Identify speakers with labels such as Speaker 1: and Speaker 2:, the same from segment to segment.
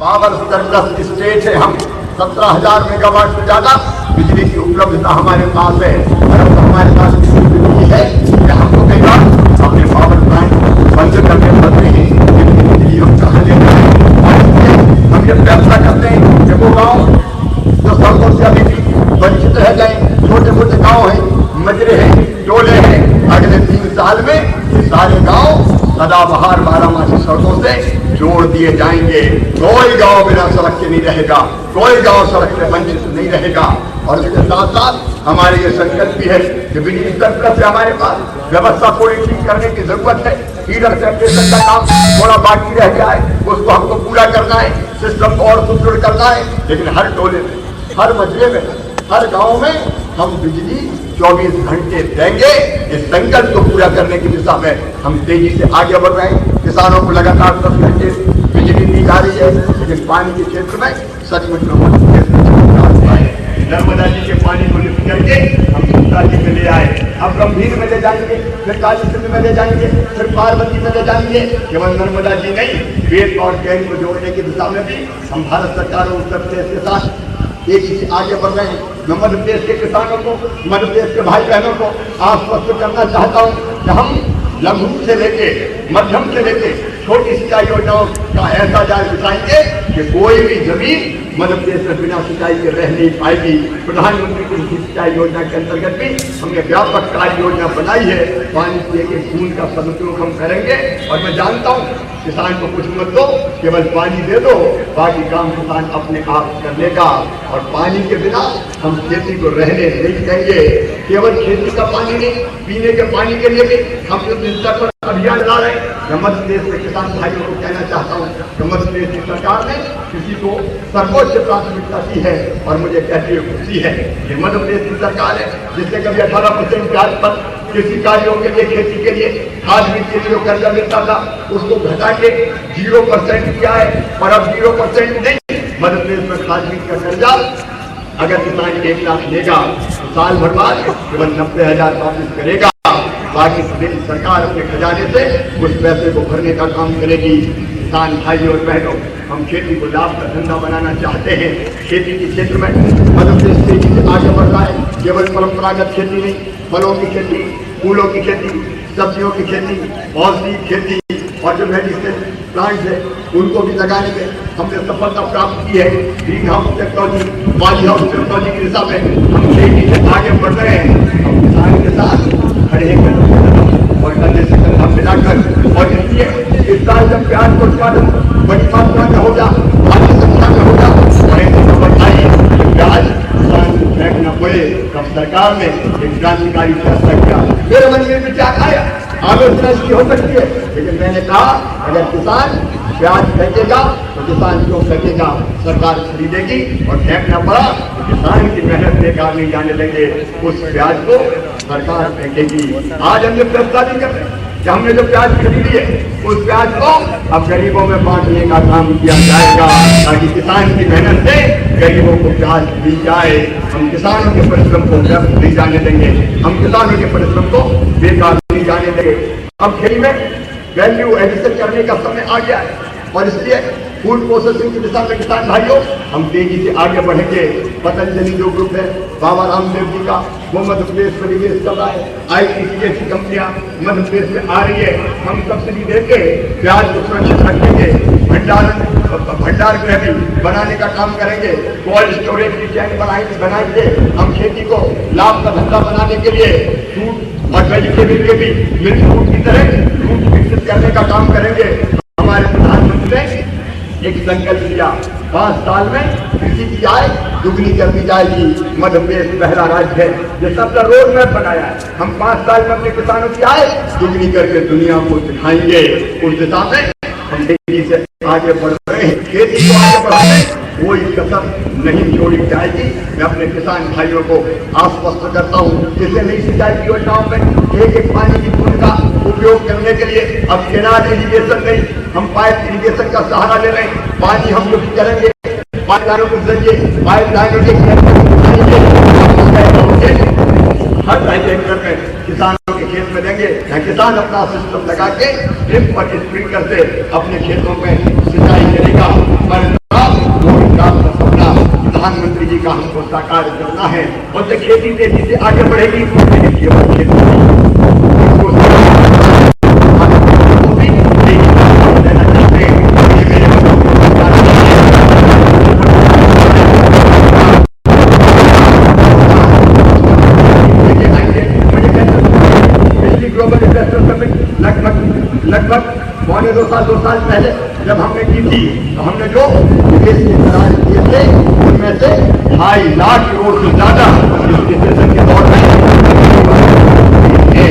Speaker 1: Power surplus state है हम। 17,000 megawatt से ज्यादा बिजली की उपलब्धता हमारे पास है। अगर हमारे पास बिजली है कि हमको कई बार अपने पावर प्लांट बंद करने पड़ते हैं, बिजली हम कहाँ ले जाए। और इसलिए हम ये फैसला करते हैं कि वो गाँव जो सड़कों से अभी भी वंचित रह गए, छोटे मोटे गाँव हैं, मजरे हैं, टोले हैं, अगले 3 साल में ये सारे गाँव सदाबहार 12मासी सड़कों से जोड़ दिए जाएंगे। कोई गांव बिना सड़क के नहीं रहेगा, कोई गांव सड़क से वंचित नहीं रहेगा। और इसके साथ साथ हमारे ये संकल्प भी है कि बिजली सरप्लस से हमारे पास व्यवस्था थोड़ी ठीक करने की जरूरत है। फीडर सेपरेशन का काम थोड़ा बाकी रह गया है, उसको हमको पूरा करना है, सिस्टम को और सुदृढ़ करना है। लेकिन हर टोले में, हर मजरे में, हर गाँव में हम बिजली 24 घंटे देंगे। इस संकल्प को पूरा करने की दिशा में हम तेजी से आगे बढ़ रहे हैं। किसानों को लगातार 10 घंटे बिजली दी जा रही है, लेकिन पानी के क्षेत्र में सचमुच में नर्मदा जी के पानी को लिफ्ट करके हम गंगा जी में ले आए, अब गंभीर में ले जाएंगे, फिर काली सिंध में ले जाएंगे, फिर पार्वती में ले जाएंगे। केवल नर्मदा जी नहीं, वेद और कैन को जोड़ने की दिशा में भी हम भारत सरकार और उत्तर प्रदेश के साथ एक ही आगे बढ़ रहे हैं। मैं मध्य प्रदेश के किसानों को, मध्य प्रदेश के भाई बहनों को आश्वस्त करना चाहता हूँ कि हम लघु से लेके मध्यम से लेके छोटी सिंचाई योजनाओं का ऐसा जाल बिछाएंगे कि कोई भी जमीन मध्य प्रदेश में बिना सिंचाई के रह नहीं पाएगी। प्रधानमंत्री कृषि सिंचाई योजना के अंतर्गत भी हमने व्यापक कार्य योजना बनाई है। पानी की एक बूंद का सदुपयोग हम करेंगे। और मैं जानता हूँ किसान को कुछ मत दो, केवल पानी दे दो, बाकी काम किसान अपने आप कर लेगा। और पानी के बिना हम खेती को रहने नहीं देंगे। केवल खेती का पानी नहीं, पीने के पानी के लिए भी हम युद्ध स्तर पर अभियान ला रहे हैं। मैं मध्य प्रदेश के किसान भाइयों को कहना चाहता हूँ कि मध्य प्रदेश की सरकार ने कृषि को सर्वोच्च प्राथमिकता दी है। और मुझे कहते हुए खुशी है कि मध्य प्रदेश की सरकार है जिससे कभी 18% ब्याज पर कृषि कार्यों के लिए, खेती के लिए, खाद बीज के लिए कर्जा मिलता था, उसको घटा के 0% किया है। और अब 0% नहीं, मध्य प्रदेश में खाद बीज का कर्जा अगर किसान 1 लाख लेगा तो साल भर बाद केवल 90,000 वापिस करेगा। बाकी सरकार अपने खजाने से उस पैसे को भरने का काम करेगी। किसान भाई और बहनों, हम खेती को लाभ का धंधा बनाना चाहते हैं। खेती के क्षेत्र में मध्य प्रदेश तेजी से आगे बढ़ रहा है। केवल परंपरागत खेती नहीं, फलों की खेती, फूलों की खेती, सब्जियों की खेती, औषधि खेती और जो मेडिसिन प्लांट है उनको भी लगाने में हमने सफलता प्राप्त की है। Green house technology, poly house technology की दिशा में हम तेजी से आगे बढ़ रहे हैं। हम किसान के साथ खड़े हैं और कंधे से कंधा मिलाकर। और इसलिए इस साल जब प्याज का उत्पादन बड़ी मात्रा में होगा, भारी संख्या में होगा, प्याज किसान को फेंकना पड़े, तब सरकार ने एक क्रांतिकारी फैसला किया। मेरे मन में विचार आया, आलोचना इसकी हो सकती है, लेकिन मैंने कहा अगर किसान प्याज फेंकेगा तो किसान क्यों फेंकेगा, सरकार खरीदेगी। और फेंकना पड़ा तो किसान की मेहनत बेकार नहीं जाने देंगे, उस प्याज को सरकार फेंकेगी। आज हमने फैसला भी कर रहे हैं कि हमने जो प्याज खरीदी है उस प्याज को अब गरीबों में बांटने का काम किया जाएगा, ताकि किसान की मेहनत से गरीबों को प्याज दी जाए। हम किसानों के परिश्रम को व्यर्थ नहीं जाने देंगे, हम किसानों के परिश्रम को बेकार नहीं जाने देंगे। अब खेती में वैल्यू एडिशन करने का समय आ गया है और इसलिए फूड प्रोसेसिंग की दिशा में किसान भाइयों हम तेजी से आगे बढ़ेंगे। पतंजलि जो ग्रुप है बाबा रामदेव जी का, वो मध्य प्रदेश में निवेश कर रहा है। ITC जैसी कंपनियां मध्य प्रदेश में आ रही है। हम सब्सिडी देके प्याज को सुरक्षित रखेंगे, भंडार गृह भी बनाने का काम करेंगे, कोल्ड स्टोरेज की चैन बनाएंगे। हम खेती को लाभ का धंधा बनाने के लिए फ्रूट और वेजिटेबल के भी मिल्क फ्रूट की तरह फ्रूट विकसित करने का काम करेंगे। हमारे प्रधानमंत्री ने एक संकल्प लिया, 5 साल में कृषि की आय दुगनी कर दी जाएगी। मध्य प्रदेश पहला राज्य है जिसने अपना रोड मैप बनाया है। हम 5 साल में अपने किसानों की आय दुगनी करके दुनिया को दिखाएंगे। उस दिशा में हम तेजी से आगे बढ़ रहे हैं। खेती को आगे बढ़ाने कोई कसर नहीं छोड़ी जाएगी। मैं अपने किसान भाइयों को आश्वस्त करता हूँ, जैसे नई सिंचाई की योजनाओं में एक पानी की बूंद का उपयोग करने के लिए अब कैनाल इरिगेशन नहीं, हम पाइप इरिगेशन का सहारा ले रहे हैं। पानी हम जो भी करेंगे पाइपलाइनों के जरिए, पाइपलाइनों के हर हेक्टर में किसानों के खेत में देंगे। किसान अपना सिस्टम लगा के ड्रिप और स्प्रिंकलर से अपने खेतों में सिंचाई करेगा। साकार करना है। और जब खेती तेजी से आगे बढ़ेगी लेकिन केवल खेती नहीं, लगभग पौने 2 साल पहले जब हमने की थी तो हमने जो विदेश के करार किए थे उनमें से 2.5 लाख करोड़ से ज्यादा इस रिसेशन के दौर में ये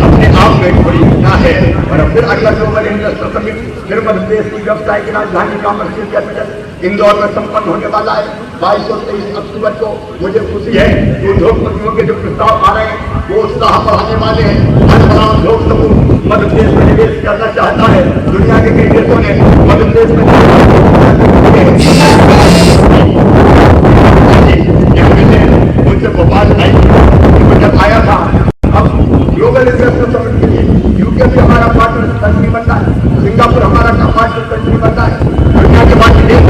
Speaker 1: अपने आप में एक बड़ी घटना है। और फिर अगला ग्लोबल इन्वेस्टर समिट फिर मध्य प्रदेश की व्यवसाय की राजधानी कॉमर्शियल कैपिटल इंदौर में संपन्न होने वाला है 22 और 23 अक्टूबर को। मुझे खुशी है कि उद्योगपतियों के जो प्रस्ताव आ रहे हैं वो उत्साह बढ़ाने वाले हैं। आज बड़ा उद्योग समूह मध्य प्रदेश में निवेश करना चाहता है। दुनिया के कई देशों ने मध्य प्रदेश में मुझसे भोपाल आई जब आया था। अब ग्लोबल इन्वेस्टर समिट के लिए यूके भी हमारा पार्टनर कंट्री बनता है, सिंगापुर हमारा पार्टनर कंट्री बनता है, दुनिया के बाद देश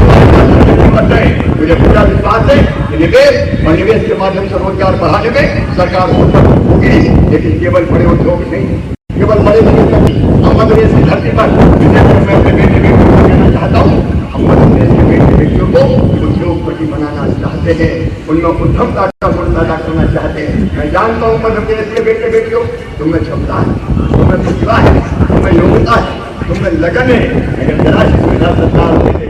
Speaker 1: बनता है। मुझे पूरा विश्वास है कि निवेश और निवेश के माध्यम से रोजगार बढ़ाने में सरकार सफल होगी। लेकिन केवल बड़े उद्योग नहीं, केवल बड़े निवेश नहीं। हम मध्य प्रदेश की धरती पर मैं अपने बेटे बेटियों को कहना चाहता हूँ, हम मध्य प्रदेश के बेटे बेटियों को उद्योगपति बनाना चाहते हैं, उनमें उद्यमता का गुण पैदा करना चाहते हैं। मैं जानता हूँ मध्य प्रदेश के बेटे बेटियों तुम्हें क्षमता है, तुम्हें प्रतिभा है, तुम्हें योग्यता है, तुम्हें लगन है। अगर जरा सी सुविधा सरकार